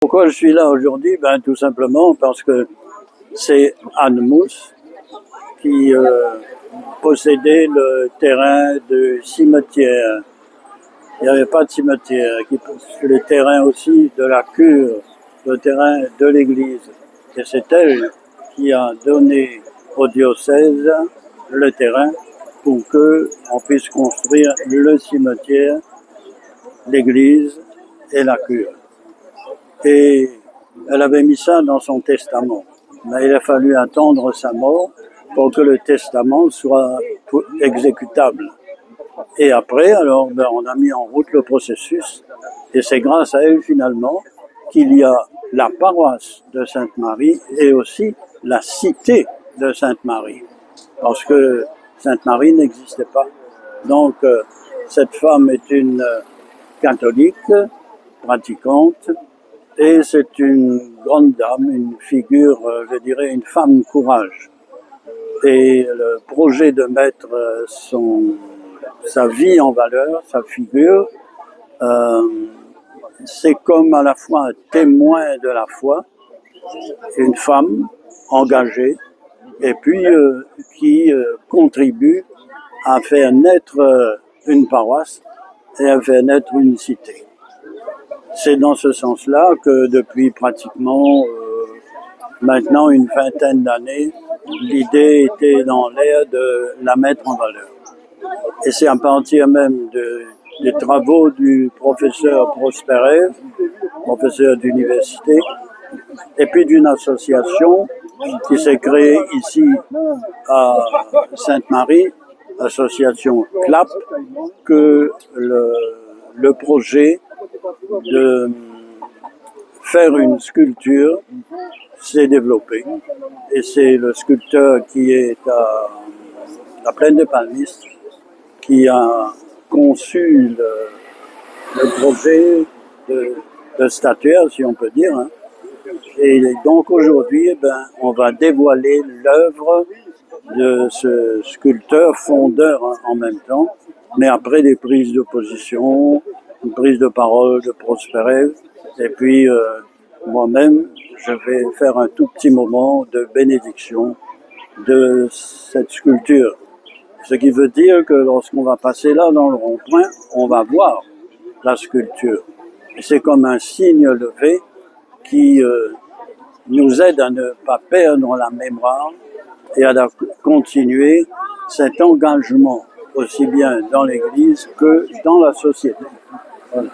Pourquoi je suis là aujourd'hui? Tout simplement parce que c'est Anne Mousse qui possédait le terrain de cimetière. Il n'y avait pas de cimetière, le terrain aussi de la cure, le terrain de l'église. Et c'est elle qui a donné au diocèse le terrain pour qu'on puisse construire le cimetière, l'église et la cure. Et elle avait mis ça dans son testament. Mais il a fallu attendre sa mort pour que le testament soit exécutable. Et après, alors, on a mis en route le processus. Et c'est grâce à elle, finalement, qu'il y a la paroisse de Sainte-Marie et aussi la cité de Sainte-Marie. Parce que Sainte-Marie n'existait pas. Donc, cette femme est une catholique, pratiquante, et c'est une grande dame, une figure, je dirais, une femme courage. Et le projet de mettre sa vie en valeur, sa figure, c'est comme à la fois un témoin de la foi, une femme engagée, et puis qui contribue à faire naître une paroisse et à faire naître une cité. C'est dans ce sens-là que depuis pratiquement maintenant une vingtaine d'années, l'idée était dans l'air de la mettre en valeur. Et c'est à partir même des travaux du professeur Prosperev, professeur d'université, et puis d'une association qui s'est créée ici à Sainte-Marie, l'association CLAP, que le projet de faire une sculpture s'est développé. Et c'est le sculpteur qui est à la plaine de Palmis qui a conçu le projet de statuaire, si on peut dire. Hein. Et donc aujourd'hui, on va dévoiler l'œuvre de ce sculpteur fondeur en même temps, mais après des prises de position, une prise de parole de Prosperev, et puis moi-même, je vais faire un tout petit moment de bénédiction de cette sculpture. Ce qui veut dire que lorsqu'on va passer là dans le rond-point, on va voir la sculpture. Et c'est comme un signe levé qui nous aide à ne pas perdre la mémoire et à continuer cet engagement aussi bien dans l'Église que dans la société. Voilà.